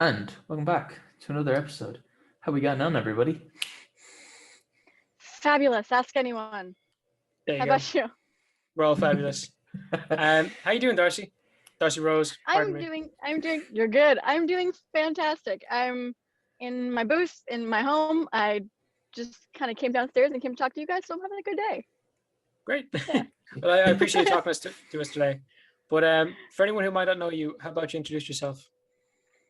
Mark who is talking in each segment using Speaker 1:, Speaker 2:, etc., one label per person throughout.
Speaker 1: And welcome back to another episode. How we getting on, everybody?
Speaker 2: Fabulous. Ask anyone.
Speaker 3: There you
Speaker 2: How
Speaker 3: go.
Speaker 2: about you?
Speaker 3: We're all fabulous. How you doing, Darcy? Darcy Rose. Pardon me.
Speaker 2: You're good. I'm doing fantastic. I'm in my booth in my home. I just kind of came downstairs and came to talk to you guys, so I'm having a good day.
Speaker 3: Great.
Speaker 2: Yeah.
Speaker 3: Well, I appreciate you talking to us today. But for anyone who might not know you, how about you introduce yourself?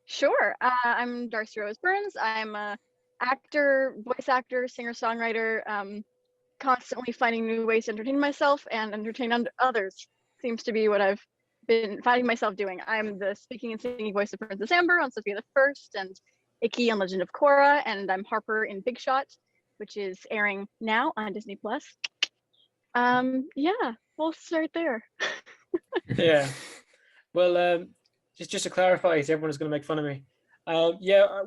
Speaker 2: Sure. I'm Darcy Rose Byrnes. I'm a actor, voice actor, singer-songwriter, constantly finding new ways to entertain myself and entertain others. Seems to be what I've been finding myself doing. I'm the speaking and singing voice of Princess Amber on Sophia the First and Icky on Legend of Korra, and I'm Harper in Big Shot, which is airing now on Disney Plus. Yeah, we'll start there.
Speaker 3: Yeah. Well, just to clarify, because everyone is going to make fun of me.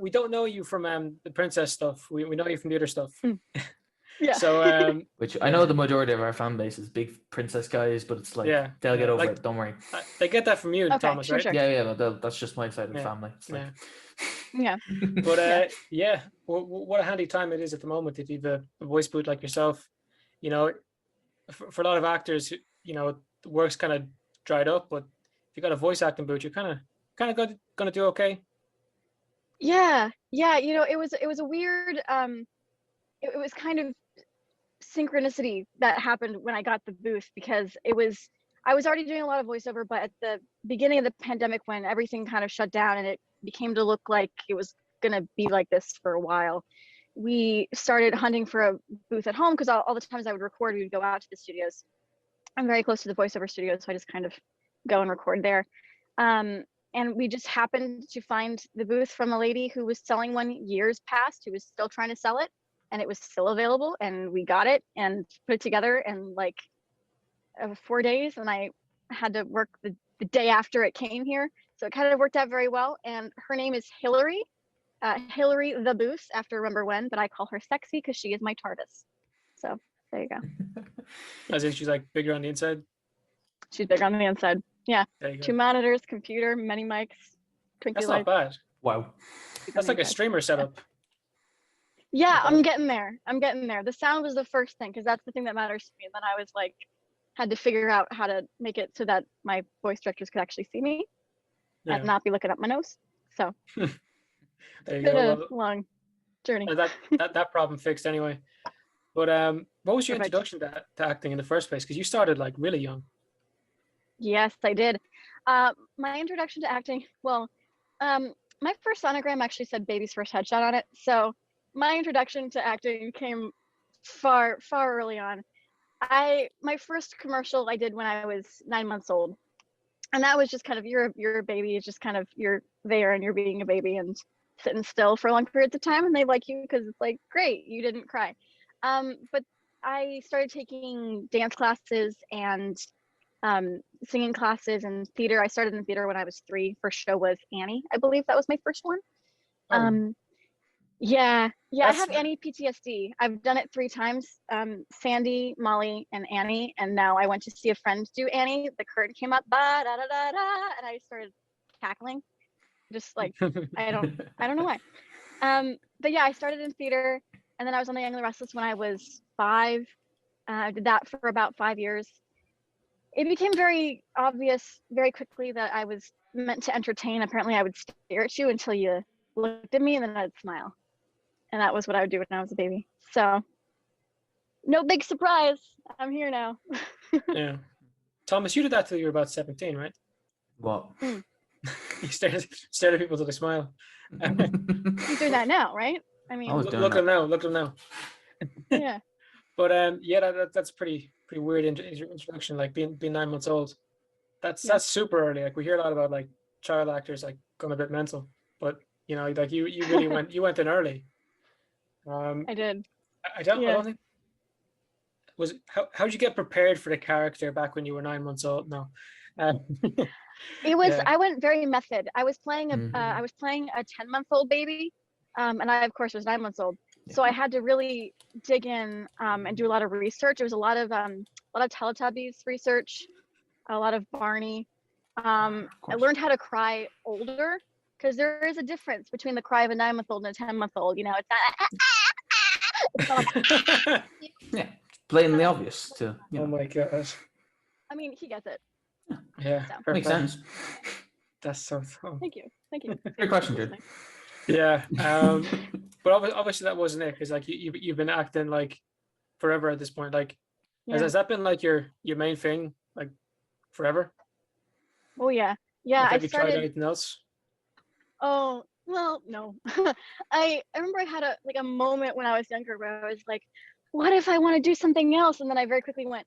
Speaker 3: We don't know you from the princess stuff. We know you from the other stuff.
Speaker 2: Yeah.
Speaker 3: So
Speaker 1: Which I know the majority of our fan base is big princess guys, but it's like they'll get over it. Don't worry.
Speaker 3: They get that from you,
Speaker 2: Okay,
Speaker 3: Thomas, right?
Speaker 2: sure.
Speaker 1: Yeah. That's just my side of the family. It's like...
Speaker 2: Yeah.
Speaker 3: But what a handy time it is at the moment if you've a voice booth like yourself. You know, for a lot of actors, you know, the work's kind of dried up, but if you got a voice acting booth, you're kind of gonna do okay.
Speaker 2: Yeah. You know, it was a weird. It was kind of synchronicity that happened when I got the booth, because I was already doing a lot of voiceover, but at the beginning of the pandemic, when everything kind of shut down and it became to look like it was gonna be like this for a while, we started hunting for a booth at home, because all the times I would record, we would go out to the studios. I'm very close to the voiceover studio, so I just kind of go and record there. And we just happened to find the booth from a lady who was selling one years past, who was still trying to sell it, and it was still available, and we got it and put it together in like 4 days, and I had to work the day after it came here, so it kind of worked out very well. And her name is Hillary the Booth, after Remember When, but I call her Sexy because she is my TARDIS. So there you go.
Speaker 3: As in, she's like bigger on the inside.
Speaker 2: She's bigger on the inside. Yeah.
Speaker 3: There you go.
Speaker 2: 2 monitors, computer, many mics, twinkly
Speaker 3: That's
Speaker 2: lights.
Speaker 3: not bad.
Speaker 1: Wow.
Speaker 3: That's like a streamer setup.
Speaker 2: Yeah, I'm getting there. The sound was the first thing, because that's the thing that matters to me. And then I was like, had to figure out how to make it so that my voice directors could actually see me and not be looking up my nose. So
Speaker 3: there you
Speaker 2: been
Speaker 3: go.
Speaker 2: a long journey.
Speaker 3: That problem fixed anyway. But what was your introduction to acting in the first place? Because you started like really young.
Speaker 2: Yes, I did. My introduction to acting, well, my first sonogram actually said baby's first headshot on it. So my introduction to acting came far early on. My first commercial I did when I was 9 months old. And that was just kind of, you're a baby, it's just kind of, you're there and you're being a baby and sitting still for long periods of time, and they like you because it's like, great, you didn't cry. But I started taking dance classes and singing classes and theater. I started in theater when I was 3. First show was Annie. I believe that was my first one. Yeah, I have Annie PTSD. I've done it 3 times. Sandy, Molly, and Annie. And now I went to see a friend do Annie. The curtain came up, ba da da da da, and I started cackling. Just like I don't know why. But yeah, I started in theater, and then I was on The Young and the Restless when I was 5. I did that for about 5 years. It became very obvious very quickly that I was meant to entertain. Apparently, I would stare at you until you looked at me, and then I'd smile. And that was what I would do when I was a baby. So no big surprise. I'm here now.
Speaker 3: Yeah. Thomas, you did that till you were about 17, right?
Speaker 1: What?
Speaker 3: You stared at people till they smile.
Speaker 2: I'm doing that now, right? I mean,
Speaker 3: look at them now.
Speaker 2: Yeah.
Speaker 3: But that's pretty weird introduction. Like being 9 months old. That's super early. Like we hear a lot about like child actors like going a bit mental, but you know, like you really went in early.
Speaker 2: I did.
Speaker 3: I don't think how did you get prepared for the character back when you were 9 months old? No.
Speaker 2: It was I went very method. I was playing a 10-month-old baby, and I of course was 9 months old. So I had to really dig in and do a lot of research. It was a lot of Teletubbies research, a lot of Barney. I learned how to cry older. because there is a difference between the cry of a 9-month-old and a 10-month-old. You know, it's not. It's not like,
Speaker 1: Yeah, blatantly obvious too.
Speaker 3: Oh my gosh.
Speaker 2: I mean, he gets it.
Speaker 3: Yeah,
Speaker 2: So.
Speaker 1: Makes sense.
Speaker 3: That's so fun.
Speaker 2: Thank you.
Speaker 1: Good question, dude.
Speaker 3: Yeah, but obviously that wasn't it, because like you've been acting like forever at this point. Like, has that been like your main thing, like forever?
Speaker 2: Oh yeah.
Speaker 3: Like,
Speaker 2: I
Speaker 3: have you tried
Speaker 2: started.
Speaker 3: anything else?
Speaker 2: Oh well, no. I remember I had a moment when I was younger where I was like, what if I want to do something else? And then I very quickly went,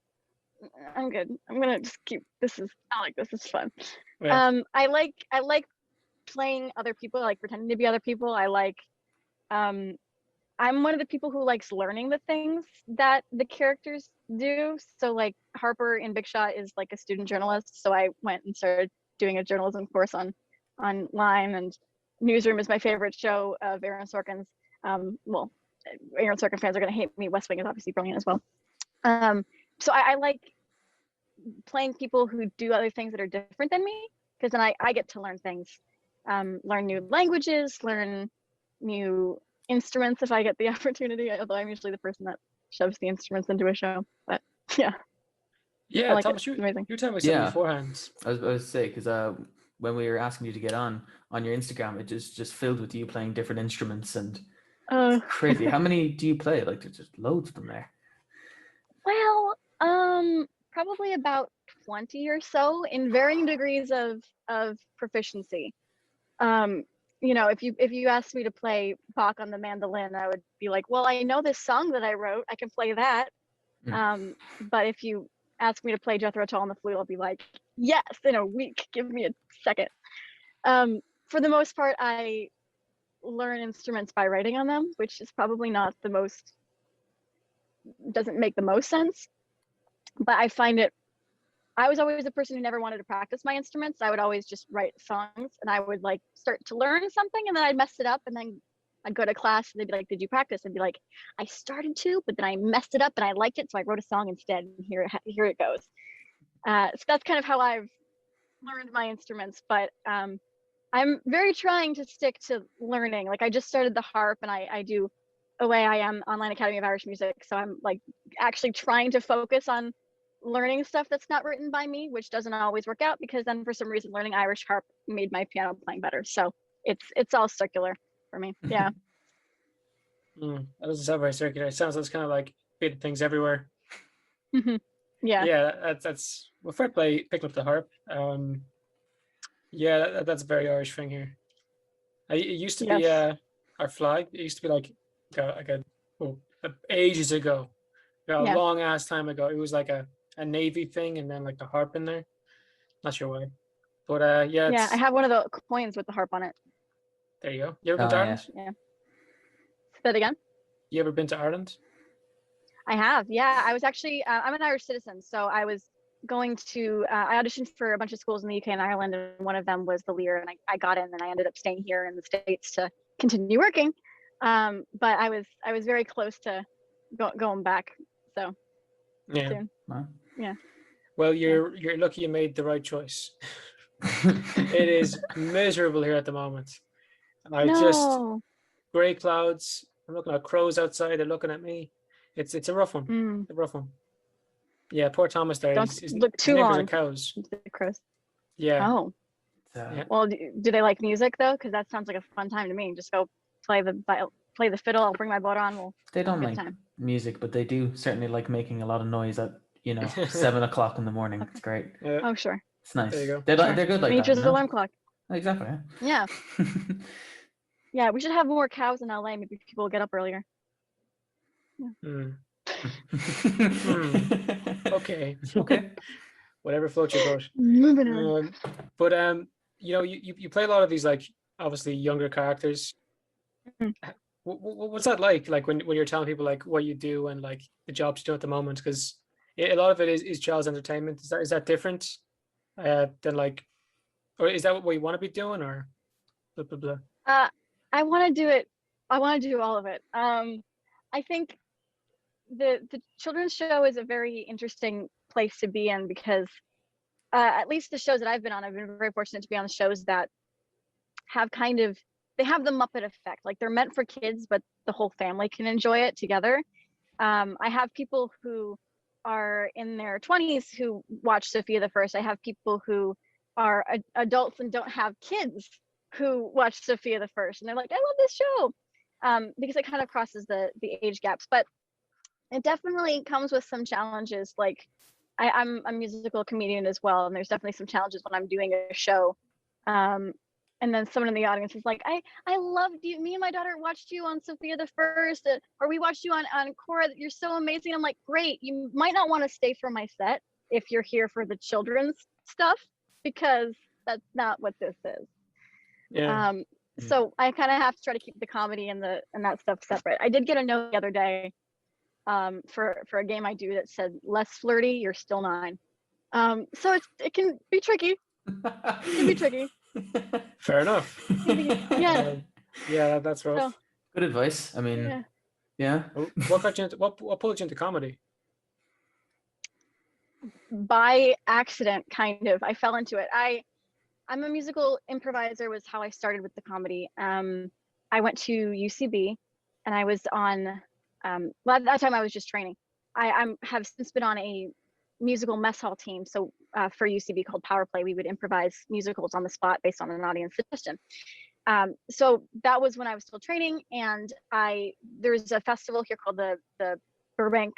Speaker 2: I'm good. I'm gonna just keep I like this. This is fun.
Speaker 3: Yeah.
Speaker 2: I like playing other people. I like pretending to be other people. I like I'm one of the people who likes learning the things that the characters do. So like Harper in Big Shot is like a student journalist. So I went and started doing a journalism course online, and Newsroom is my favorite show of Aaron Sorkin's. Well, Aaron Sorkin fans are gonna hate me. West Wing is obviously brilliant as well. So I like playing people who do other things that are different than me, because then I get to learn things, learn new languages, learn new instruments if I get the opportunity, although I'm usually the person that shoves the instruments into a show. But yeah.
Speaker 3: Yeah,
Speaker 2: like
Speaker 3: Thomas,
Speaker 2: amazing.
Speaker 3: you told me something beforehand.
Speaker 1: I was to say, because when we were asking you to get on your Instagram, it just filled with you playing different instruments, and it's crazy. How many do you play? Like, there's just loads of them there.
Speaker 2: Well, probably about 20 or so in varying degrees of proficiency. You know, if you asked me to play Bach on the mandolin, I would be like, well, I know this song that I wrote, I can play that. But if you ask me to play Jethro Tull on the flute, I'll be like, yes, in a week, give me a second. For the most part, I learn instruments by writing on them, which is probably doesn't make the most sense. But I find I was always a person who never wanted to practice my instruments. I would always just write songs, and I would like start to learn something, and then I'd mess it up, and then I'd go to class and they'd be like, did you practice? I'd be like, I started to, but then I messed it up and I liked it, so I wrote a song instead, and here it goes. So that's kind of how I've learned my instruments. But I'm very trying to stick to learning. Like, I just started the harp, and I do OAIM, Online Academy of Irish Music, so I'm like actually trying to focus on learning stuff that's not written by me, which doesn't always work out, because then for some reason learning Irish harp made my piano playing better. So it's all circular for me. Yeah.
Speaker 3: That doesn't sound very circular. It sounds kind of like bit things everywhere.
Speaker 2: Yeah.
Speaker 3: Yeah, that's well, fair play picking up the harp. Yeah, that's a very Irish thing here. It used to be our flag. It used to be like ages ago, a long ass time ago. It was like a navy thing, and then like the harp in there. Not sure why, but yeah.
Speaker 2: Yeah, I have one of the coins with the harp on it.
Speaker 3: There you go. You ever been to Ireland?
Speaker 2: Yeah. Say that again.
Speaker 3: You ever been to Ireland?
Speaker 2: I have. Yeah, I was actually. I'm an Irish citizen, so I was going to. I auditioned for a bunch of schools in the UK and Ireland, and one of them was the Lear, and I got in, and I ended up staying here in the States to continue working. But I was very close to going back. So
Speaker 3: yeah.
Speaker 2: Soon. Wow. Yeah.
Speaker 3: Well, you're lucky you made the right choice. It is miserable here at the moment. Just gray clouds. I'm looking at crows outside. They're looking at me. It's a rough one. A rough one. Yeah, poor Thomas there.
Speaker 2: Don't look too long.
Speaker 3: Are cows.
Speaker 2: The crows.
Speaker 3: Yeah.
Speaker 2: Oh.
Speaker 3: Yeah.
Speaker 2: Well, do they like music though? Because that sounds like a fun time to me. Just go play the fiddle. I'll bring my boat on.
Speaker 1: They don't like music, but they do certainly like making a lot of noise at 7 o'clock in the morning. Okay. It's great.
Speaker 3: Yeah.
Speaker 2: Oh sure.
Speaker 1: It's nice.
Speaker 3: There you go.
Speaker 1: They're good like
Speaker 2: Nature's
Speaker 1: that.
Speaker 2: alarm clock.
Speaker 1: Exactly.
Speaker 2: Yeah. Yeah, we should have more cows in LA. Maybe people will get up earlier.
Speaker 3: Yeah. Okay. Whatever floats your boat.
Speaker 2: Moving on.
Speaker 3: But you play a lot of these like obviously younger characters. What's that like? Like when you're telling people like what you do and like the jobs you do at the moment, because a lot of it is child's entertainment. Is that different than like, or is that what you want to be doing, or blah blah blah?
Speaker 2: I want to do it. I want to do all of it. I think the children's show is a very interesting place to be in, because at least the shows that I've been on, I've been very fortunate to be on the shows that have they have the Muppet effect. Like they're meant for kids, but the whole family can enjoy it together. I have people who are in their 20s who watch Sophia the First. I have people who are adults and don't have kids who watch Sophia the First, and they're like, I love this show, because it kind of crosses the age gaps. But it definitely comes with some challenges. Like I'm a musical comedian as well, and there's definitely some challenges when I'm doing a show. And then someone in the audience is like, I loved you. Me and my daughter watched you on Sophia the First, or we watched you on Korra. You're so amazing. I'm like, great. You might not want to stay for my set if you're here for the children's stuff, because that's not what this is.
Speaker 3: Yeah.
Speaker 2: So I kind of have to try to keep the comedy and that stuff separate. I did get a note the other day for a game I do that said, less flirty, you're still 9. So it can be tricky. It can be tricky.
Speaker 3: Fair enough.
Speaker 2: Yeah.
Speaker 3: Yeah, that's rough.
Speaker 2: So,
Speaker 1: good advice. I mean, yeah.
Speaker 3: What got you into, what pulled you into comedy?
Speaker 2: By accident, kind of. I fell into it. I'm a musical improviser was how I started with the comedy. I went to UCB and I was on, well, at that time I was just training. I have since been on a musical mess hall team. So for UCB called Power Play, we would improvise musicals on the spot based on an audience suggestion. So that was when I was still training, and there's a festival here called the Burbank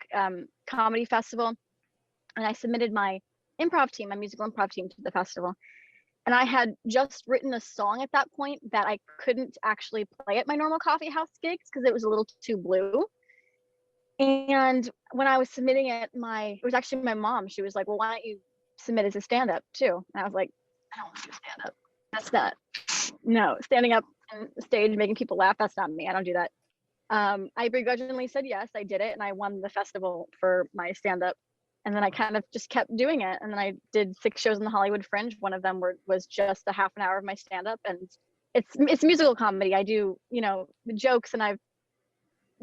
Speaker 2: Comedy Festival, and I submitted my improv team, my musical improv team, to the festival. And I had just written a song at that point that I couldn't actually play at my normal coffee house gigs because it was a little too blue. And when I was submitting it, it was actually my mom. She was like, well, why don't you submit as a stand-up too? And I was like, I don't want to do stand-up. That's not, no, standing up on stage, making people laugh, that's not me. I don't do that. I begrudgingly said yes, I did it. And I won the festival for my stand-up. And then I kind of just kept doing it. And then I did 6 shows in the Hollywood Fringe. One of them was just a half an hour of my stand-up. And it's musical comedy. I do, the jokes, and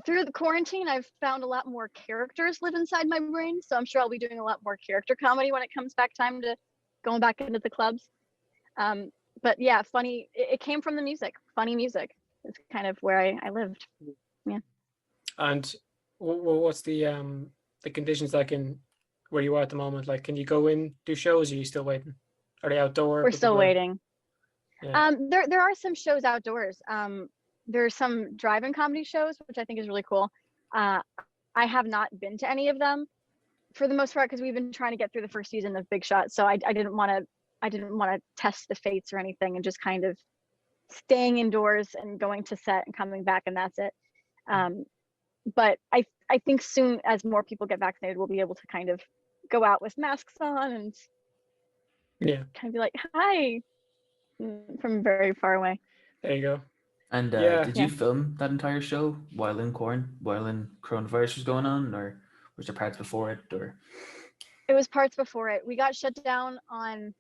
Speaker 2: through the quarantine, I've found a lot more characters live inside my brain. So I'm sure I'll be doing a lot more character comedy when it comes back time to going back into the clubs. But yeah, funny. It came from the music. Funny music is kind of where I lived. Yeah.
Speaker 3: And what's the conditions like in where you are at the moment? Like, can you go in, do shows? Or are you still waiting? Are they outdoor?
Speaker 2: We're still waiting.
Speaker 3: Yeah.
Speaker 2: There are some shows outdoors. There's some drive-in comedy shows, which I think is really cool. I have not been to any of them for the most part because we've been trying to get through the first season of Big Shot. So I didn't want to test the fates or anything, and just kind of staying indoors and going to set and coming back, and that's it. But I think soon, as more people get vaccinated, we'll be able to kind of go out with masks on and kind of be like, hi, from very far away.
Speaker 3: There you go.
Speaker 1: And did you film that entire show while in coronavirus was going on, or was there parts before it? Or
Speaker 2: it was parts before it. We got shut down on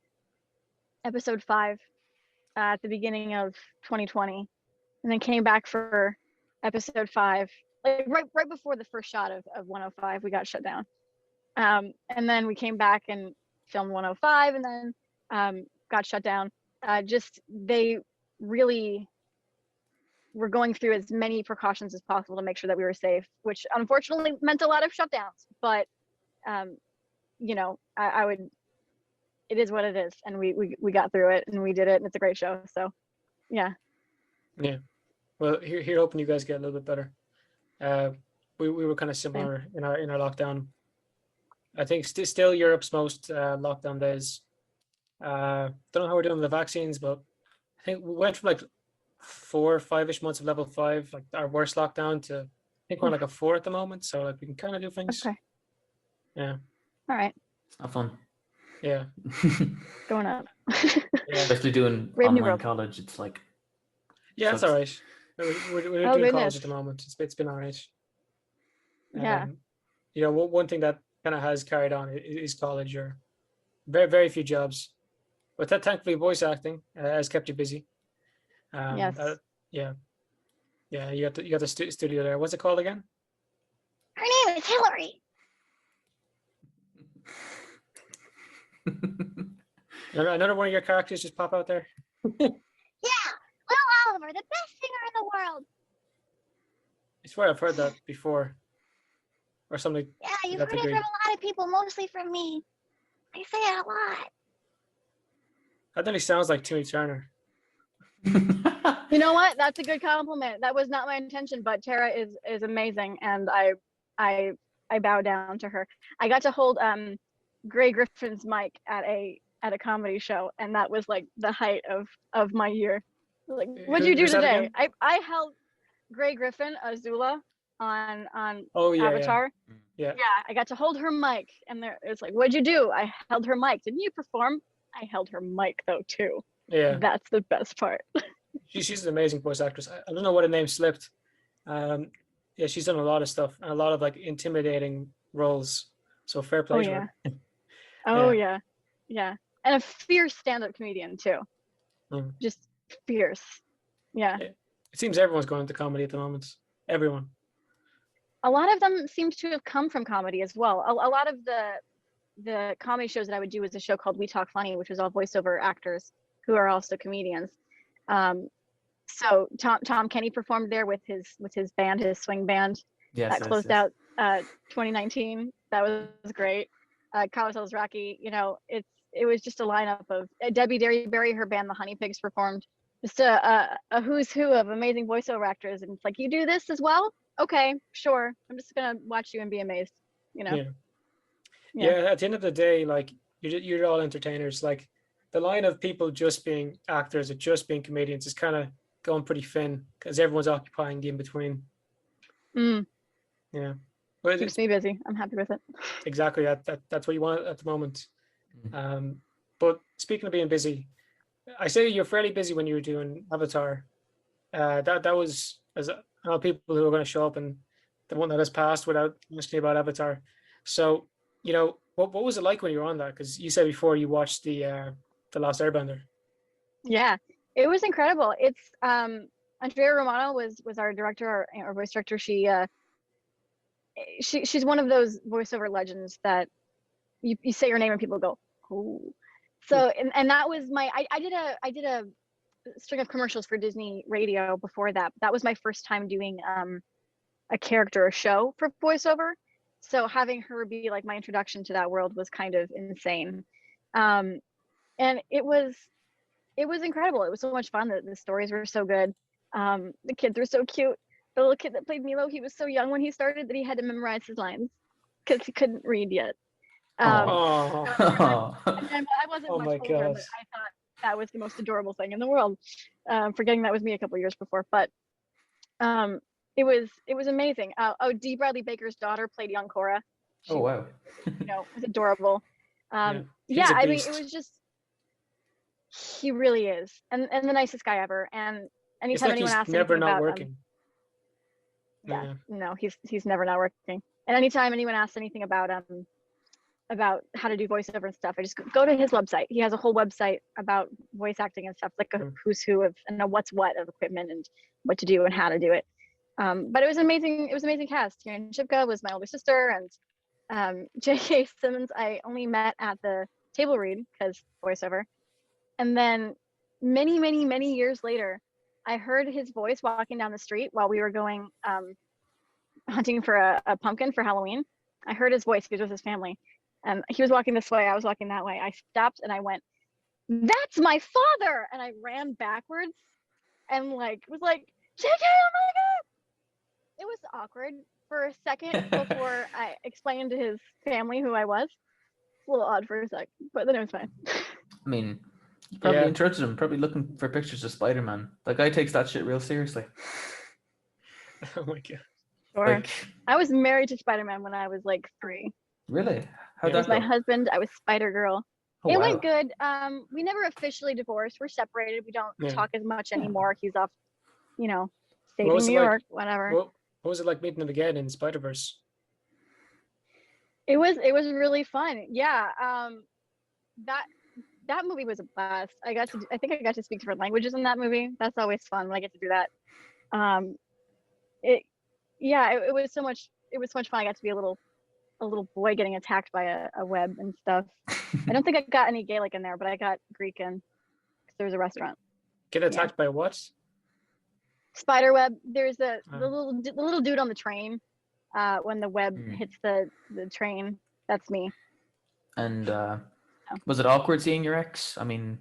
Speaker 2: episode 5 at the beginning of 2020, and then came back for episode 5, like right before the first shot of 105. We got shut down, and then we came back and filmed 105, and then got shut down. They really were going through as many precautions as possible to make sure that we were safe, which unfortunately meant a lot of shutdowns. But I would. It is what it is, and we got through it, and we did it, and it's a great show. So, yeah.
Speaker 3: Yeah. Well, here hoping you guys get a little bit better. We were kind of similar in our lockdown. I think still Europe's most lockdown days. Don't know how we're doing with the vaccines, but I think we went from like 4 or 5-ish months of level 5, like our worst lockdown, to I think we're on like a 4 at the moment. So like we can kind of do things.
Speaker 2: Okay.
Speaker 3: Yeah.
Speaker 2: All right.
Speaker 1: It's not fun.
Speaker 3: Yeah.
Speaker 2: Going up.
Speaker 3: Yeah.
Speaker 1: Especially doing online college, it's like.
Speaker 3: Yeah, it's all right. We're doing college at the moment. It's been all right.
Speaker 2: Yeah.
Speaker 3: One thing that kind of has carried on is college, or very, very few jobs. But that thankfully voice acting has kept you busy.
Speaker 2: Yes.
Speaker 3: Yeah. You got the studio there. What's it called again?
Speaker 2: Her name is Hillary.
Speaker 3: Another one of your characters just pop out there.
Speaker 2: Yeah.
Speaker 4: voiceover, the best singer in the world.
Speaker 3: I swear I've heard that before, or something.
Speaker 4: Yeah, you've heard it from a lot of people, mostly from me. I say it a lot.
Speaker 3: That nearly sounds like Timmy Turner.
Speaker 2: You know what? That's a good compliment. That was not my intention, but Tara is amazing, and I bow down to her. I got to hold Gray Griffin's mic at a comedy show, and that was like the height of my year. Like, what'd you do today? I held Gray Griffin, Azula, on Avatar.
Speaker 3: Yeah.
Speaker 2: I got to hold her mic, and it's like, what'd you do? I held her mic. Didn't you perform? I held her mic though too.
Speaker 3: Yeah,
Speaker 2: that's the best part.
Speaker 3: She's an amazing voice actress. I don't know what her name slipped. Yeah, she's done a lot of stuff and a lot of like intimidating roles. So fair play to her.
Speaker 2: Oh yeah, and a fierce stand-up comedian too. Just fierce. Yeah.
Speaker 3: It seems everyone's going into comedy at the moment. Everyone.
Speaker 2: A lot of them seem to have come from comedy as well. A lot of the comedy shows that I would do was a show called We Talk Funny, which was all voiceover actors who are also comedians. So Tom Kenny performed there with his band, his swing band. That closed out 2019. That was great. Carlos Elzraki, it was just a lineup of Debbie Derryberry, her band, the Honey Pigs, performed. Just a who's who of amazing voiceover actors, and it's like, you do this as well? Okay, sure. I'm just gonna watch you and be amazed.
Speaker 3: Yeah. At the end of the day, like you're all entertainers. Like the line of people just being actors or just being comedians is kind of going pretty thin because everyone's occupying the in between. Yeah,
Speaker 2: but keeps me busy. I'm happy with it.
Speaker 3: Exactly. That's what you want at the moment. But speaking of being busy, I say you're fairly busy when you were doing Avatar. That was, as I know, people who are going to show up and the one that has passed without asking about Avatar. So, what was it like when you were on that? Because you said before you watched the Last Airbender.
Speaker 2: Yeah, it was incredible. It's Andrea Romano was our director, our voice director. She's one of those voiceover legends that you say her name and people go, oh. So and that was I did a string of commercials for Disney Radio before that. That was my first time doing a character, a show for voiceover. So having her be like my introduction to that world was kind of insane. And it was incredible. It was so much fun. The stories were so good. The kids were so cute. The little kid that played Milo, he was so young when he started that he had to memorize his lines because he couldn't read yet. I wasn't much older, but I thought that was the most adorable thing in the world. Forgetting that was me a couple years before, but it was amazing. Dee Bradley Baker's daughter played young Korra.
Speaker 1: Oh wow!
Speaker 2: It was adorable. I mean, it was just, he really is, and the nicest guy ever. And anytime anyone asks anything about
Speaker 3: working.
Speaker 2: No, he's never not working. And anytime anyone asks anything about how to do voiceover and stuff, I just go to his website. He has a whole website about voice acting and stuff, like a who's who of and a what's what of equipment and what to do and how to do it. But it was amazing. It was an amazing cast. Shipka was my older sister, and J.K. Simmons I only met at the table read because voiceover. And then many years later, I heard his voice walking down the street while we were going hunting for a pumpkin for Halloween. I heard his voice. He was with his family. And he was walking this way, I was walking that way. I stopped and I went, "That's my father!" And I ran backwards and was like, "JK, oh my God!" It was awkward for a second before I explained to his family who I was. It's a little odd for a sec, but then it was fine.
Speaker 1: I mean, you probably interrupted him, probably looking for pictures of Spider-Man. That guy takes that shit real seriously.
Speaker 3: Oh my God.
Speaker 2: Sure. I was married to Spider-Man when I was like 3.
Speaker 1: Really?
Speaker 2: How'd that go? My husband. I was Spider-Girl. It went good. We never officially divorced. We're separated. We don't talk as much anymore. He's off, staying in New York, whatever.
Speaker 3: What was it like meeting him again in Spiderverse?
Speaker 2: It was really fun. Yeah. That movie was a blast. I think I got to speak different languages in that movie. That's always fun when I get to do that. It was so much fun. I got to be a little boy getting attacked by a web and stuff. I don't think I got any Gaelic in there, but I got Greek in because there was a restaurant.
Speaker 3: Get attacked by what?
Speaker 2: Spiderweb. There's the little dude on the train. When the web hits the train, that's me.
Speaker 1: And was it awkward seeing your ex? I mean,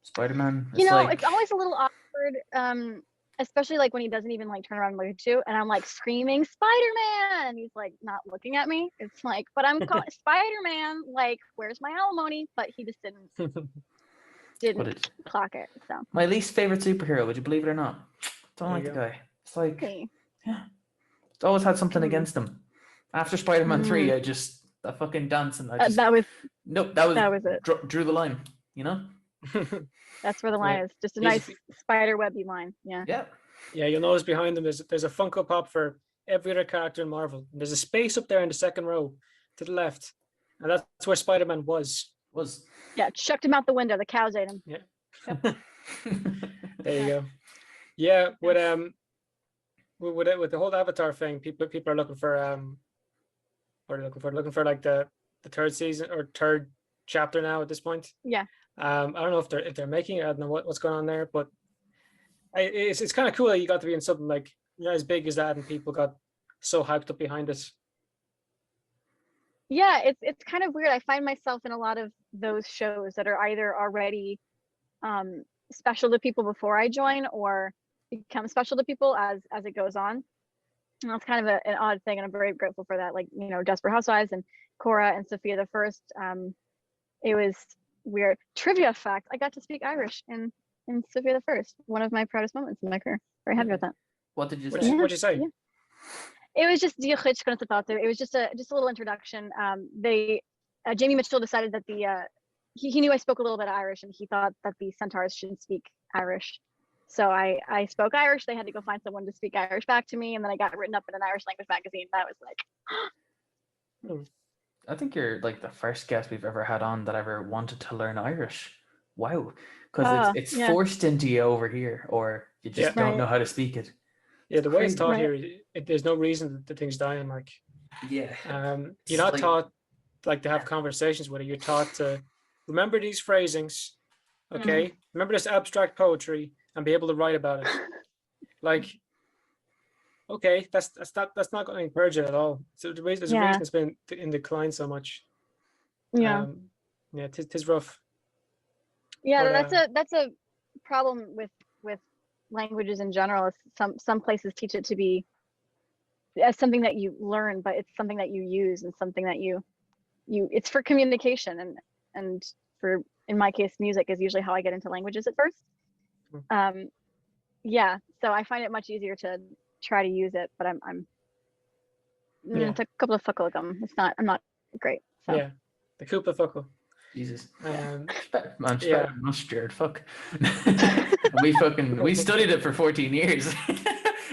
Speaker 1: Spider-Man.
Speaker 2: It's always a little awkward. Especially like when he doesn't even like turn around and look at you, and I'm like screaming Spider-Man, and he's like not looking at me. It's like, but I'm calling Spider-Man. Like, where's my alimony? But he just didn't clock it. So
Speaker 1: my least favorite superhero. Would you believe it or not? Don't like the guy. It's like, yeah, it's always had something against him. After Spider-Man 3, I just that fucking dance, and I just
Speaker 2: that was
Speaker 1: it. Drew the line. You know.
Speaker 2: That's where the line is. Just a nice spider webby line. Yeah.
Speaker 3: Yeah, you'll notice behind them there's a Funko Pop for every other character in Marvel. And there's a space up there in the second row to the left. And that's where Spider-Man was.
Speaker 2: Yeah, chucked him out the window. The cows ate him.
Speaker 3: Yeah. Yep. There you go. Yeah, with the whole Avatar thing, people are looking for what are they looking for? Looking for like the third season or third chapter now at this point.
Speaker 2: Yeah.
Speaker 3: I don't know if they're making it. I don't know what's going on there, but it's kind of cool that you got to be in something like as big as that, and people got so hyped up behind it.
Speaker 2: Yeah, it's kind of weird. I find myself in a lot of those shows that are either already special to people before I join, or become special to people as it goes on. And that's kind of an odd thing, and I'm very grateful for that. Like, Desperate Housewives and Korra and Sophia the First. It was weird. Trivia fact: I got to speak Irish in Sophia the First. One of my proudest moments in my career. Very happy with that.
Speaker 1: What did you say?
Speaker 3: What'd you say?
Speaker 2: Yeah. It was just it was just a little introduction. Jamie Mitchell decided that he knew I spoke a little bit of Irish, and he thought that the centaurs shouldn't speak Irish. So I spoke Irish. They had to go find someone to speak Irish back to me, and then I got written up in an Irish language magazine. That was like.
Speaker 1: I think you're like the first guest we've ever had on that ever wanted to learn Irish. Wow, because it's forced into you over here, or you just don't know how to speak it.
Speaker 3: Yeah, the way it's taught here, there's no reason that thing's dying. Like, you're not taught like to have conversations with it. You're taught to remember these phrasings, okay? Remember this abstract poetry and be able to write about it. Like, okay, that's not going to encourage it at all. So there's a reason it's been in decline so much.
Speaker 2: Yeah.
Speaker 3: Tis rough.
Speaker 2: Yeah, but, that's a problem with languages in general. Some places teach it to be as something that you learn, but it's something that you use, and something that you it's for communication, and for, in my case, music is usually how I get into languages at first. So I find it much easier to try to use it, but it's a couple of fuckle of them. I'm not great. So.
Speaker 3: Yeah, the couple of fuckle.
Speaker 1: Jesus. Mustard, fuck. we studied it for 14 years.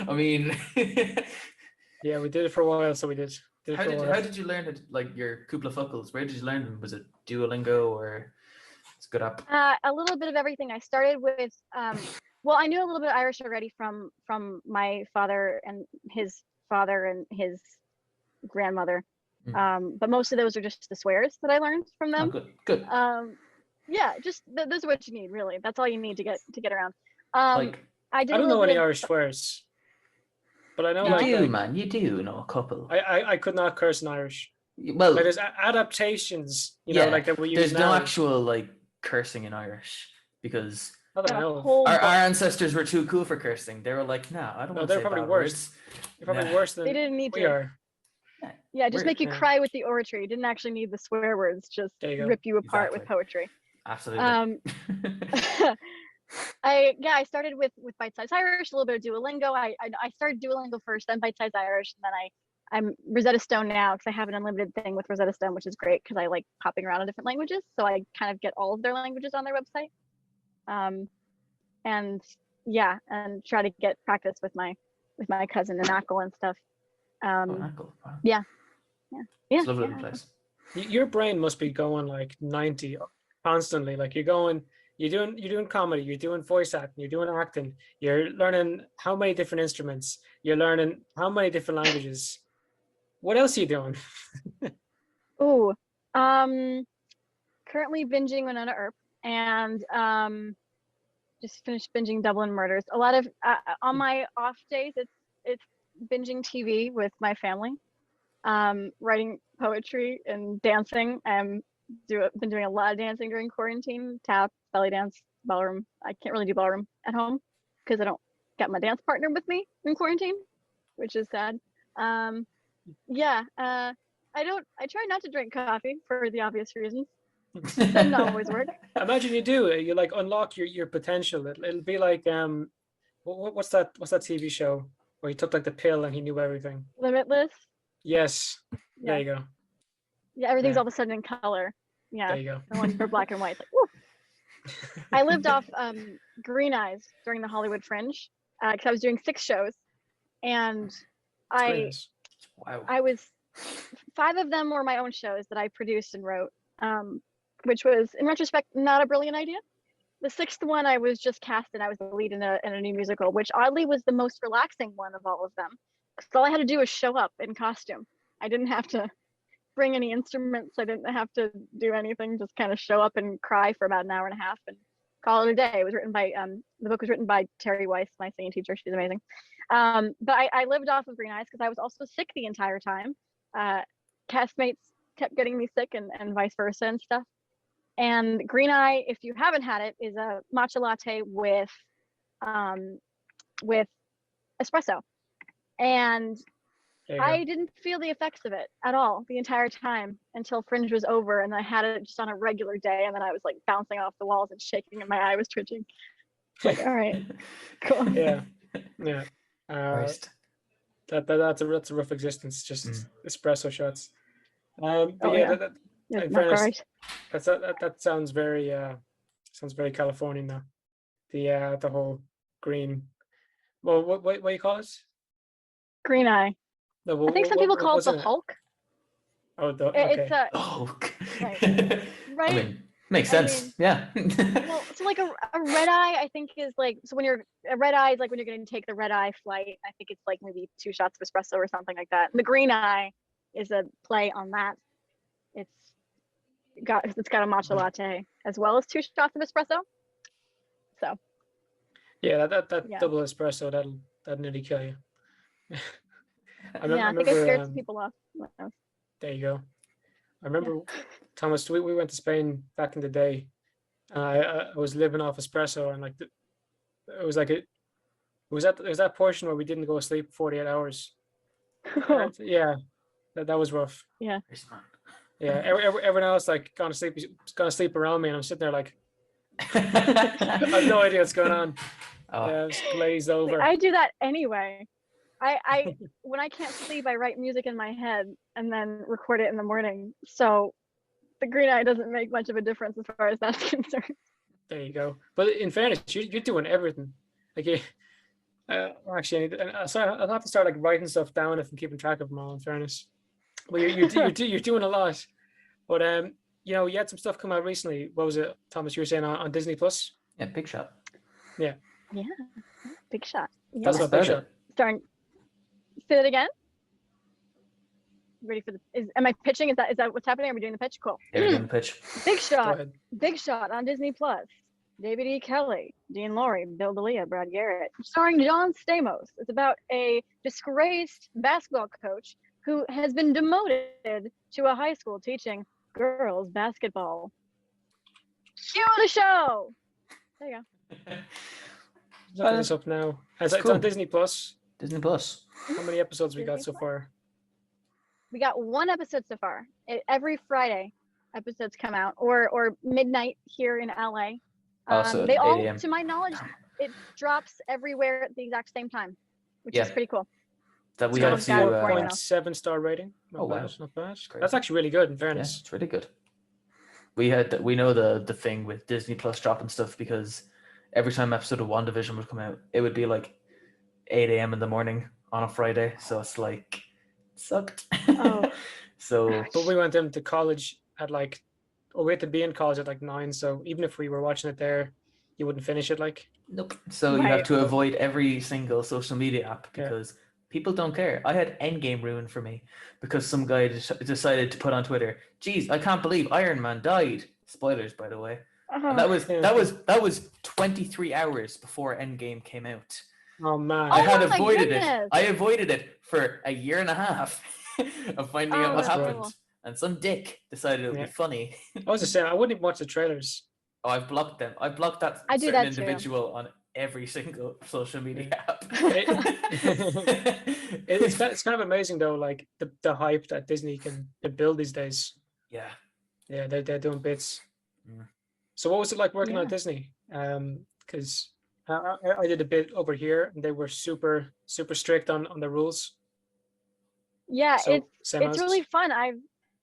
Speaker 1: I mean,
Speaker 3: yeah, we did it for a while, so we did.
Speaker 1: How did you learn it? Like your couple of fuckles? Where did you learn them? Was it Duolingo or it's a good app?
Speaker 2: A little bit of everything. I started with well, I knew a little bit of Irish already from my father and his father and his grandmother. But most of those are just the swears that I learned from them.
Speaker 1: Oh, good.
Speaker 2: Just those are what you need, really. That's all you need to get around.
Speaker 3: I don't know any Irish swears, but I know
Speaker 1: you do know a couple.
Speaker 3: I could not curse in Irish.
Speaker 1: Well,
Speaker 3: like there's adaptations, like that we use.
Speaker 1: There's
Speaker 3: now.
Speaker 1: No actual like cursing in Irish, because
Speaker 3: our
Speaker 1: ancestors were too cool for cursing. They were like, no, I don't want to say
Speaker 3: probably
Speaker 1: bad
Speaker 3: worse.
Speaker 1: words.
Speaker 3: They're probably worse than
Speaker 2: they didn't need
Speaker 3: we
Speaker 2: to.
Speaker 3: are.
Speaker 2: Yeah, just make you cry with the oratory. You didn't actually need the swear words. Just rip you apart with poetry.
Speaker 1: Absolutely.
Speaker 2: I started with Bite Size Irish, a little bit of Duolingo. I started Duolingo first, then Bite Size Irish, and then I'm Rosetta Stone now, because I have an unlimited thing with Rosetta Stone, which is great because I like popping around in different languages. So I kind of get all of their languages on their website. And try to get practice with my cousin Anakal and stuff.
Speaker 1: Anakal, wow.
Speaker 2: Yeah.
Speaker 1: It's a lovely place.
Speaker 3: Your brain must be going like 90 constantly. Like you're doing comedy, you're doing voice acting, you're doing acting, you're learning how many different instruments, you're learning how many different languages. What else are you doing?
Speaker 2: Currently binging Winona Earp, and Just finished binging Dublin Murders. A lot of on my off days, it's binging TV with my family, writing poetry and dancing. Been doing a lot of dancing during quarantine. Tap, belly dance, ballroom. I can't really do ballroom at home because I don't get my dance partner with me in quarantine, which is sad. Yeah. I try not to drink coffee for the obvious reasons. Doesn't always work.
Speaker 3: Imagine you do. You like unlock your potential. It'll be like what's that TV show where he took like the pill and he knew everything?
Speaker 2: Limitless.
Speaker 3: Yes.
Speaker 2: Yeah.
Speaker 3: There you go.
Speaker 2: Yeah, everything's
Speaker 3: Yeah.
Speaker 2: all of a sudden in color. Yeah.
Speaker 3: There you go.
Speaker 2: The ones for black and white. It's like, woo. I lived off Green Eyes during the Hollywood Fringe because I was doing 6 shows, and I was 5 of them were my own shows that I produced and wrote, which was in retrospect not a brilliant idea. The 6th one I was just cast in. I was the lead in a new musical, which oddly was the most relaxing one of all of them. Because all I had to do was show up in costume. I didn't have to bring any instruments. I didn't have to do anything. Just kind of show up and cry for about an hour and a half and call it a day. It was written by the book was written by Terry Weiss, my singing teacher. She's amazing. But I lived off of Green Eyes because I was also sick the entire time. Castmates kept getting me sick and vice versa and stuff. And Green Eye, if you haven't had it, is a matcha latte with espresso. And I didn't feel the effects of it at all the entire time until Fringe was over, and I had it just on a regular day, and then I was like bouncing off the walls and shaking, and my eye was twitching. Like, all right, cool.
Speaker 3: Yeah. That's a rough existence. Just espresso shots. But in fairness, that sounds very Californian though. The whole green. Well, what do you call it?
Speaker 2: Green Eye.
Speaker 3: No,
Speaker 2: I think some people call it the Hulk.
Speaker 3: Oh,
Speaker 2: okay. It's a
Speaker 1: Hulk.
Speaker 2: Right.
Speaker 1: I mean, makes sense. Yeah.
Speaker 2: Well, so like a red eye, I think is like, so when you're a red eye is like when you're going to take the red eye flight. I think it's like maybe 2 shots of espresso or something like that. And the green eye is a play on that. It's got a matcha latte as well as 2 shots of espresso. So.
Speaker 3: Yeah, that double espresso that'll nearly kill you.
Speaker 2: I think I scared some people off.
Speaker 3: There you go. I remember, Thomas, we went to Spain back in the day. I was living off espresso, and like it was that portion where we didn't go to sleep 48 hours. Yeah, that was rough.
Speaker 2: Yeah.
Speaker 3: Yeah, everyone else like gone to sleep around me, and I'm sitting there like I have no idea what's going on. It's glazed over.
Speaker 2: I do that anyway. I when I can't sleep, I write music in my head and then record it in the morning. So the green eye doesn't make much of a difference as far as that's concerned.
Speaker 3: There you go. But in fairness, you're doing everything. Like actually, I'll have to start like writing stuff down if I'm keeping track of them all. In fairness, well, you're doing a lot. But you had some stuff come out recently. What was it, Thomas? You were saying on Disney Plus?
Speaker 1: Yeah, Big Shot.
Speaker 2: Yeah, Big Shot. Yeah.
Speaker 3: That's not Big Shot.
Speaker 2: Starring. Say that again. Ready for am I pitching? Is that what's happening? Are we doing the pitch? Cool.
Speaker 1: Yeah, we're doing the pitch.
Speaker 2: Big Shot on Disney Plus. David E. Kelly, Dean Lorey, Bill D'Elia, Brad Garrett, starring John Stamos. It's about a disgraced basketball coach who has been demoted to a high school teaching girls basketball. Cue the show. There you go.
Speaker 3: Looking this up now. It's on Disney Plus.
Speaker 1: Disney Plus.
Speaker 3: How many episodes we got so far?
Speaker 2: We got 1 episode so far. Every Friday, episodes come out, or midnight here in LA.
Speaker 1: So
Speaker 2: they all, to my knowledge, it drops everywhere at the exact same time, which is pretty cool.
Speaker 1: That we have to
Speaker 3: 4.7-star rating. Not bad. That's actually really good. In fairness,
Speaker 1: it's really good. We know the thing with Disney Plus dropping stuff because every time episode of WandaVision would come out, it would be like 8 a.m. in the morning on a Friday. So it's like sucked.
Speaker 2: Oh.
Speaker 3: But we went into college at like, or we had to be in college at like 9. So even if we were watching it there, you wouldn't finish it like.
Speaker 1: Nope. So you have to avoid every single social media app because people don't care. I had Endgame ruined for me because some guy decided to put on Twitter, "Geez, I can't believe Iron Man died." Spoilers, by the way. And that was 23 hours before Endgame came out.
Speaker 3: Oh man.
Speaker 1: I had
Speaker 2: my
Speaker 1: avoided
Speaker 2: goodness.
Speaker 1: it. I avoided it for a year and a half of finding out what
Speaker 2: that's
Speaker 1: happened.
Speaker 2: cool.
Speaker 1: And some dick decided it would be funny.
Speaker 3: I was just saying, I wouldn't even watch the trailers.
Speaker 1: Oh, I've blocked them. I blocked that
Speaker 2: I do
Speaker 1: certain
Speaker 2: that too.
Speaker 1: individual on every single social media app.
Speaker 3: It's kind of amazing though, like the hype that Disney can build these days.
Speaker 1: Yeah.
Speaker 3: Yeah, they're doing bits.
Speaker 1: Mm.
Speaker 3: So what was it like working
Speaker 2: Yeah.
Speaker 3: at Disney? Because I did a bit over here, and they were super strict on the rules.
Speaker 2: Yeah,
Speaker 3: So
Speaker 2: it's really fun.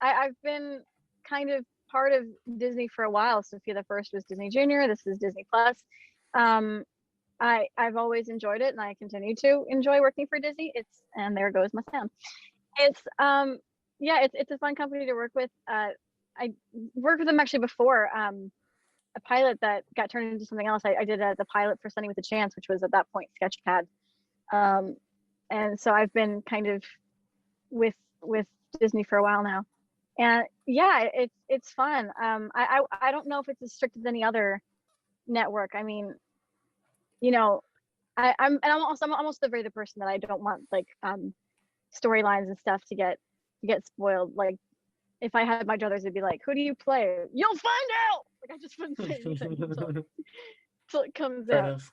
Speaker 2: I've been kind of part of Disney for a while. Sophia the First was Disney Junior. This is Disney Plus. I've always enjoyed it, and I continue to enjoy working for Disney. And there goes my sound. It's it's a fun company to work with. I worked with them actually before. A pilot that got turned into something else. I did the pilot for Sunny with a Chance, which was at that point Sketchpad. And so I've been kind of with Disney for a while now, and yeah, it's fun. I don't know if it's as strict as any other network. I mean, you know, I'm almost the very the person that I don't want like storylines and stuff to get spoiled. Like if I had my druthers, it'd be like, who do you play? You'll find out. Like I just wouldn't say anything until it comes
Speaker 3: Fair
Speaker 2: out.
Speaker 3: enough.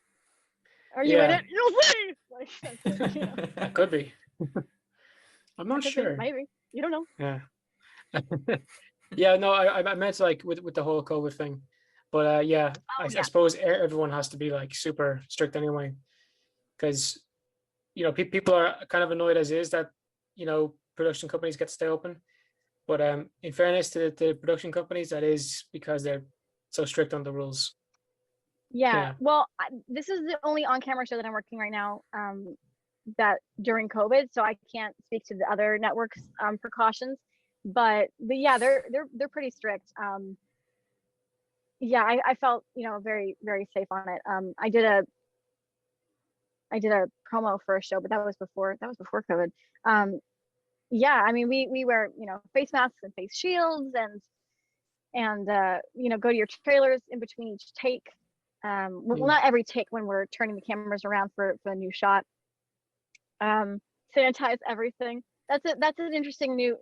Speaker 2: Are you in it? You'll see. Like, that's it, you know.
Speaker 3: That could be. I'm not
Speaker 2: Could be,
Speaker 3: sure.
Speaker 2: maybe. You don't know.
Speaker 3: Yeah. Yeah, no, I meant like with the whole COVID thing, but yeah, I suppose everyone has to be like super strict anyway, because you know people are kind of annoyed as is that you know production companies get to stay open, but in fairness to the production companies, that is because they're so strict on the rules.
Speaker 2: Yeah. Well, this is the only on-camera show that I'm working right now. That during COVID, so I can't speak to the other networks' precautions. But yeah, they're pretty strict. Yeah, I felt very very safe on it. I did a promo for a show, but that was before COVID. Yeah, I mean we wear face masks and face shields and go to your trailers in between each take. Well, not every take when we're turning the cameras around for a new shot. Sanitize everything. That's an interesting new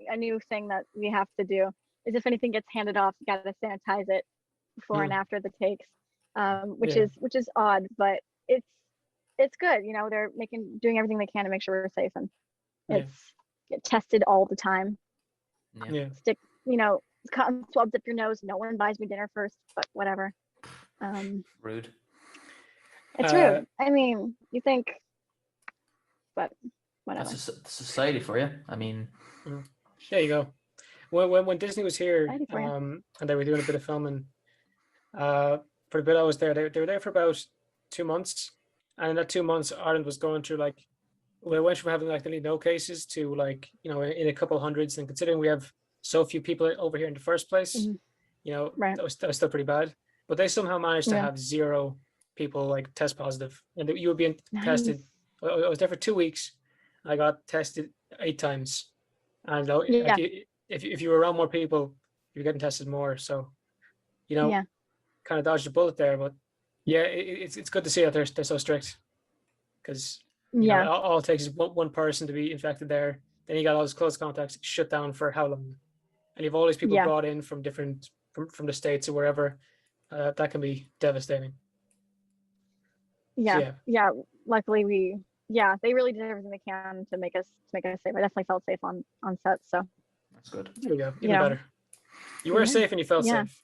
Speaker 2: thing that we have to do, is if anything gets handed off, you gotta sanitize it before and after the takes, which is odd, but it's good. They're doing everything they can to make sure we're safe, and it's get tested all the time. Stick cotton swabs up your nose. No one buys me dinner first, but whatever.
Speaker 1: Rude.
Speaker 2: It's rude. I mean, you think, but whatever.
Speaker 1: That's a society for you. I mean,
Speaker 3: there you go. When Disney was here, and they were doing a bit of filming, for the bit I was there, they were there for about 2 months, and in that 2 months, Ireland was going through we went from having nearly no cases to in a couple hundreds, and considering we have so few people over here in the first place, that was still pretty bad. But they somehow managed to have 0 people test positive, and you were being tested. I was there for 2 weeks. I got tested 8 times, and if you were around more people, you're getting tested more. So, kind of dodged a bullet there. But yeah, it's good to see that they're so strict, because all it takes is one person to be infected there. Then you got all those close contacts shut down for how long, and you've all these people brought in from different from the States or wherever. That can be devastating.
Speaker 2: Yeah. Luckily they really did everything they can to make us safe. I definitely felt safe on set, so
Speaker 1: that's good.
Speaker 3: There we go. Even better. You were safe and you felt safe.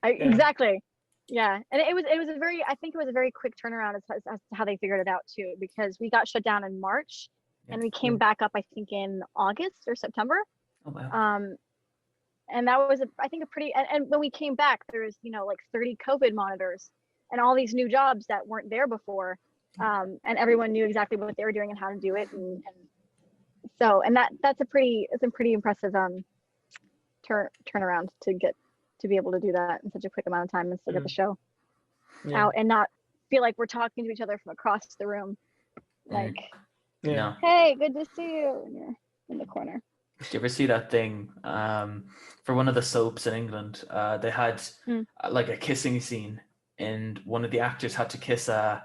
Speaker 2: Exactly. Yeah, and it was a very quick turnaround as to how they figured it out too, because we got shut down in March, and we came back up I think in August or September.
Speaker 1: Oh wow.
Speaker 2: And that was I think a pretty, and when we came back, there was 30 COVID monitors and all these new jobs that weren't there before, and everyone knew exactly what they were doing and how to do it, and so that's a pretty impressive turnaround to be able to do that in such a quick amount of time and still get the show out and not feel like we're talking to each other from across the room, hey, good to see you, and you're in the corner.
Speaker 1: Did you ever see that thing for one of the soaps in England? They had like a kissing scene, and one of the actors had to kiss a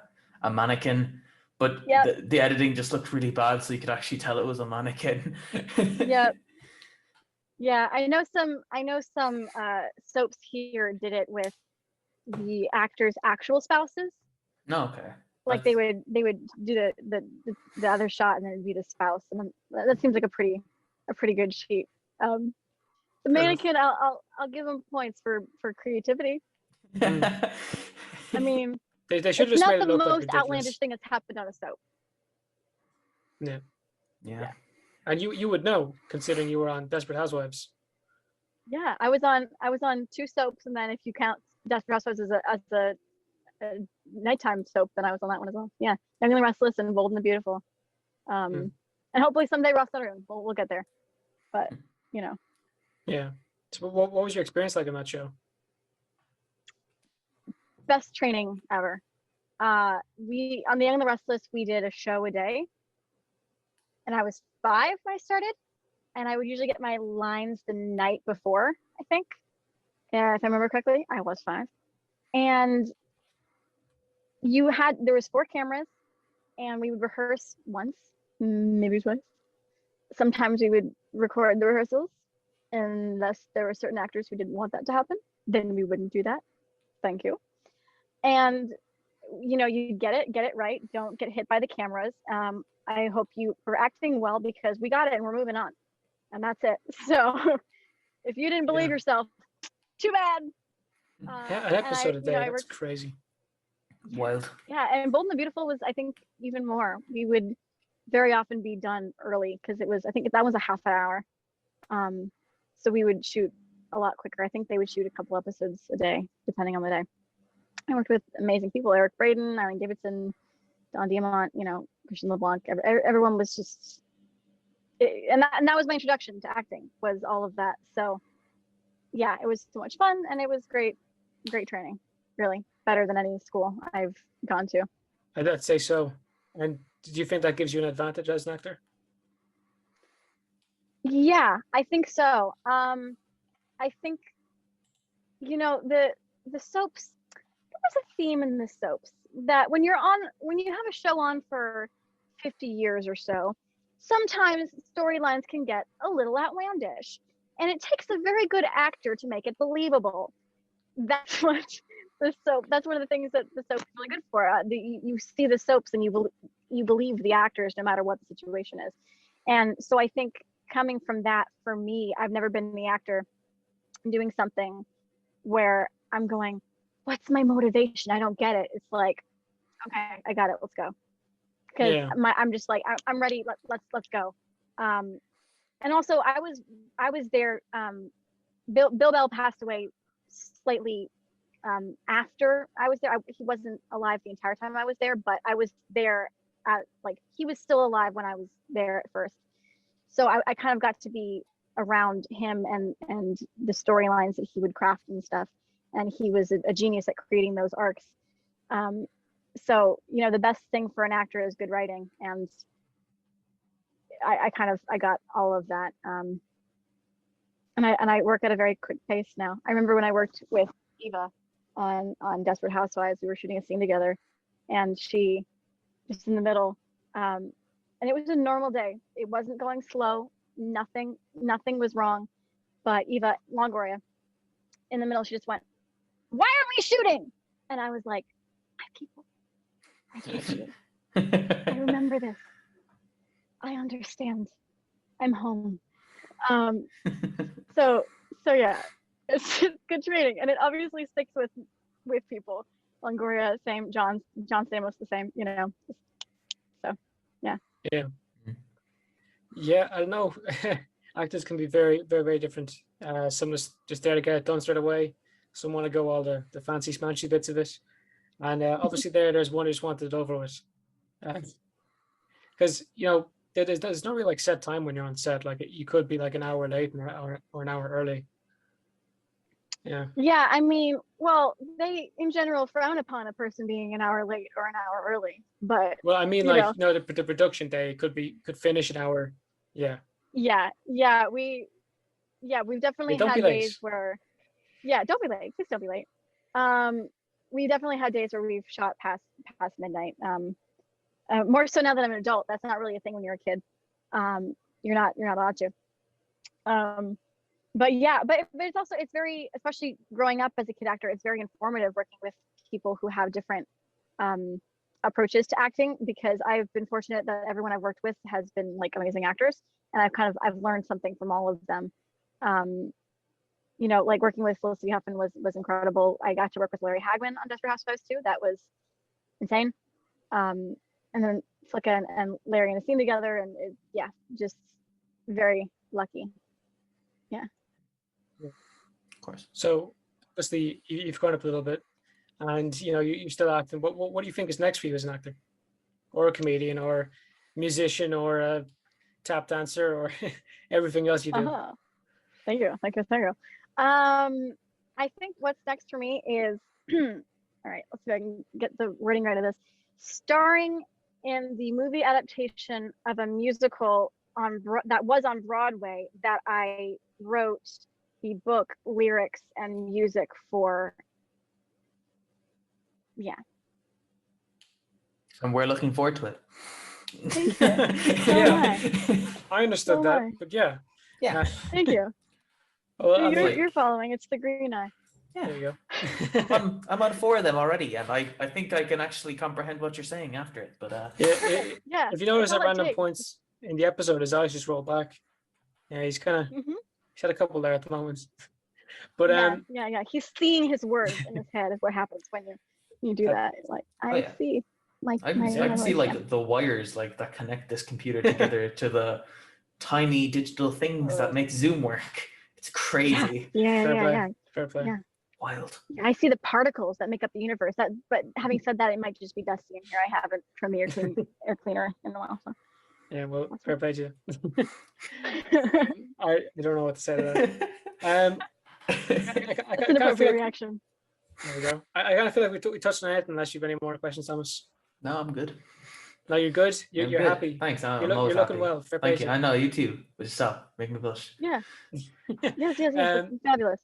Speaker 1: mannequin, but
Speaker 2: Yep.
Speaker 1: the editing just looked really bad, so you could actually tell it was a mannequin.
Speaker 2: Yep. Yeah, I know some soaps here did it with the actors' actual spouses.
Speaker 1: No, okay.
Speaker 2: Like they would do the other shot and then it'd be the spouse, and that seems like a pretty good sheet. The mannequin, I'll give them points for creativity. I mean,
Speaker 3: they should have
Speaker 2: it's
Speaker 3: just made
Speaker 2: not
Speaker 3: it
Speaker 2: the
Speaker 3: look like
Speaker 2: most
Speaker 3: ridiculous.
Speaker 2: outlandish thing that's happened on a soap.
Speaker 1: Yeah.
Speaker 3: And you would know, considering you were on Desperate Housewives.
Speaker 2: Yeah, I was on 2 soaps, and then if you count Desperate Housewives as a nighttime soap, then I was on that one as well. Yeah, Young and the Restless and Bold and the Beautiful. And hopefully someday Ross Sutherland. We'll get there. But you know.
Speaker 3: Yeah. So what was your experience like on that show?
Speaker 2: Best training ever. We on the Young and the Restless, we did a show a day, and I was 5 when I started, and I would usually get my lines the night before. I think, if I remember correctly, I was 5, and there was 4 cameras, and we would rehearse once, maybe twice. Sometimes we would record the rehearsals, unless there were certain actors who didn't want that to happen. Then we wouldn't do that. Thank you. And you get it right. Don't get hit by the cameras. I hope you were acting well, because we got it and we're moving on, and that's it. So if you didn't believe yourself, too bad.
Speaker 3: An episode a day, that's crazy.
Speaker 1: Wild.
Speaker 2: Yeah, and Bold and the Beautiful was, I think, even more. We would very often be done early, because I think that was a half an hour. So we would shoot a lot quicker. I think they would shoot a couple episodes a day, depending on the day. I worked with amazing people: Eric Braeden, Eileen Davidson, Don Diamont, Christian LeBlanc. Everyone was just, and that was my introduction to acting, was all of that. So yeah, it was so much fun, and it was great training. Really better than any school I've gone to.
Speaker 3: I'd say so. And did you think that gives you an advantage as an actor?
Speaker 2: Yeah, I think so. I think, the soaps, there was a theme in the soaps that when you have a show on for 50 years or so, sometimes storylines can get a little outlandish, and it takes a very good actor to make it believable. That's what that's one of the things that the soap is really good for. You see the soaps and you believe the actors no matter what the situation is. And so I think, coming from that, for me, I've never been the actor doing something where I'm going, what's my motivation? I don't get it. It's like, okay, I got it. Let's go. Because I'm just like, I'm ready. Let's go. And also I was there. Bill Bell passed away slightly after I was there. He wasn't alive the entire time I was there, but I was there he was still alive when I was there at first. So I kind of got to be around him and the storylines that he would craft and stuff. And he was a genius at creating those arcs. So, the best thing for an actor is good writing. And I got all of that. And I work at a very quick pace now. I remember when I worked with Eva on Desperate Housewives, we were shooting a scene together, and she just in the middle, and it was a normal day. It wasn't going slow. Nothing was wrong. But Eva Longoria, in the middle, she just went, "Why are we shooting?" And I was like, I can't shoot. I remember this. I understand. I'm home. So yeah, it's good training, and it obviously sticks with people. Longoria, same. John Stamos, the same. So yeah.
Speaker 3: Yeah, I don't know. Actors can be very, very, very different. Some just there to get it done straight away. Some want to go all the fancy smanchy bits of it, and obviously there's one who just wanted it over with. Because there's no really set time when you're on set. Like, you could be like an hour late or an hour early. Yeah.
Speaker 2: Yeah, I mean, well, they in general frown upon a person being an hour late or an hour early, but
Speaker 3: I mean, the production day could finish an hour. Yeah.
Speaker 2: we've definitely
Speaker 3: don't
Speaker 2: had
Speaker 3: be late.
Speaker 2: days where, don't be late. Please don't be late. We definitely had days where we've shot past midnight. More so now that I'm an adult. That's not really a thing when you're a kid. You're not allowed to. But it's very, especially growing up as a kid actor, it's very informative working with people who have different approaches to acting, because I've been fortunate that everyone I've worked with has been like amazing actors, and I've learned something from all of them. Like working with Felicity Huffman was incredible. I got to work with Larry Hagman on Desperate Housewives too. That was insane. And then Flicka and Larry in a scene together, and just very lucky. Yeah.
Speaker 1: Of course.
Speaker 3: So obviously you've gone up a little bit, and you're still acting. What do you think is next for you as an actor, or a comedian, or musician, or a tap dancer, or everything else you do?
Speaker 2: Thank you. I think what's next for me is all right, let's see if I can get the wording right of this. Starring in the movie adaptation of a musical that was on Broadway that I wrote the book, lyrics, and music for. Yeah.
Speaker 1: And we're looking forward to it.
Speaker 2: Thank you.
Speaker 3: I understood that, but yeah.
Speaker 2: Thank you.
Speaker 3: Well,
Speaker 2: you're following. It's the green eye.
Speaker 3: Yeah. There you go.
Speaker 1: I'm on 4 of them already, and I think I can actually comprehend what you're saying after it. But
Speaker 3: if you notice at random points in the episode, his eyes just roll back. Yeah, he's kind of he's had a couple there at the moment. But
Speaker 2: he's seeing his words in his head is what happens when you do that. Like I see. Like
Speaker 1: I can see like the wires like that connect this computer together to the tiny digital things that make Zoom work. It's crazy.
Speaker 3: Fair play.
Speaker 2: Yeah.
Speaker 1: Wild.
Speaker 2: I see the particles that make up the universe. But having said that, it might just be dusty in here. I haven't trimmed the air cleaner in a while. So.
Speaker 3: Yeah, well, fair play to you. I don't know what to say to that.
Speaker 2: That's an appropriate reaction.
Speaker 3: There we go. I kind of feel like we touched on it, unless you've any more questions, Thomas.
Speaker 1: No, I'm good.
Speaker 3: No, you're good. You're
Speaker 1: good.
Speaker 3: Happy.
Speaker 1: Thanks.
Speaker 3: You're looking
Speaker 1: happy.
Speaker 3: well. Fair
Speaker 1: Thank
Speaker 3: play
Speaker 1: you. I know you too. But stop. Make me blush.
Speaker 2: Yeah. Yes. Fabulous.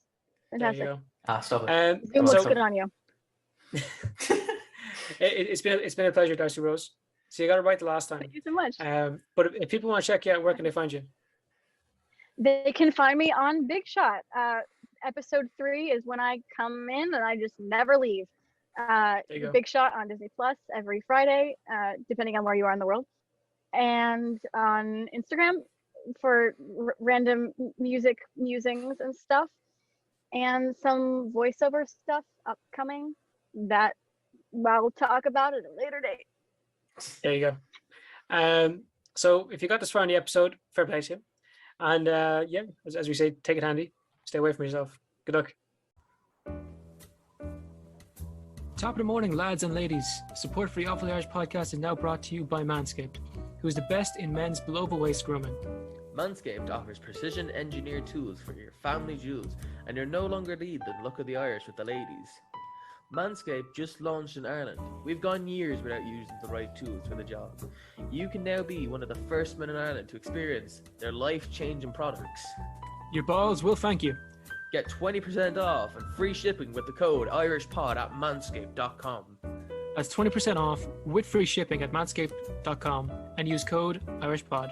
Speaker 2: Fantastic.
Speaker 3: There you go.
Speaker 1: Stop it.
Speaker 2: It looks good on you.
Speaker 3: It's been a pleasure, Darcy Rose. So you got it right the last time.
Speaker 2: Thank you so much.
Speaker 3: But if people want to check you out, where can they find you?
Speaker 2: They can find me on Big Shot. Episode 3 is when I come in, and I just never leave. Big Shot on Disney Plus every Friday, depending on where you are in the world, and on Instagram for random music musings and stuff, and some voiceover stuff upcoming that I'll talk about at a later date.
Speaker 3: There you go. So if you got this far in the episode, fair play to you. And as we say, take it handy. Stay away from yourself. Good luck. Top of the morning, lads and ladies. Support for the Awfully Irish podcast is now brought to you by Manscaped, who is the best in men's below-the-waist grooming.
Speaker 5: Manscaped offers precision-engineered tools for your family jewels, and you're no longer lead the look of the Irish with the ladies. Manscaped just launched in Ireland. We've gone years without using the right tools for the job. You can now be one of the first men in Ireland to experience their life-changing products.
Speaker 3: Your balls will thank you.
Speaker 5: Get 20% off and free shipping with the code IrishPod at manscaped.com.
Speaker 3: That's 20% off with free shipping at manscaped.com and use code IrishPod.